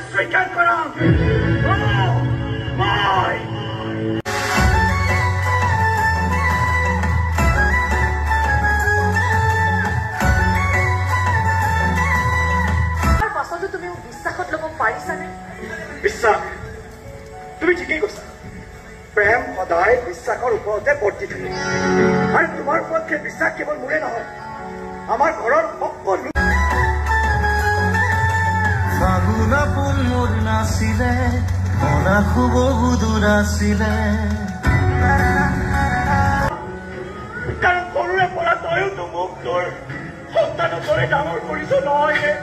স্বীকাৰ কৰাম মই পাছতো তুমি মোক বিশ্বাসত ল'ব পাৰিছানে? বিশ্বাস তুমি ঠিকেই কৈছা প্ৰেম সদায় বিশ্বাসৰ ওপৰতে বৰ্তি থাকে আৰু তোমাৰ ওপৰত সেই বিশ্বাস কেৱল মোৰে নহয় আমাৰ ঘৰৰ সকলো ফাগুনা ফুল মোৰ নাছিলে মনা খুব দূৰ আছিলে কাৰণ সৰুৰে পৰা তইতো মোক তোৰ সন্তানৰ দৰে ডাঙৰ কৰিছ নহয়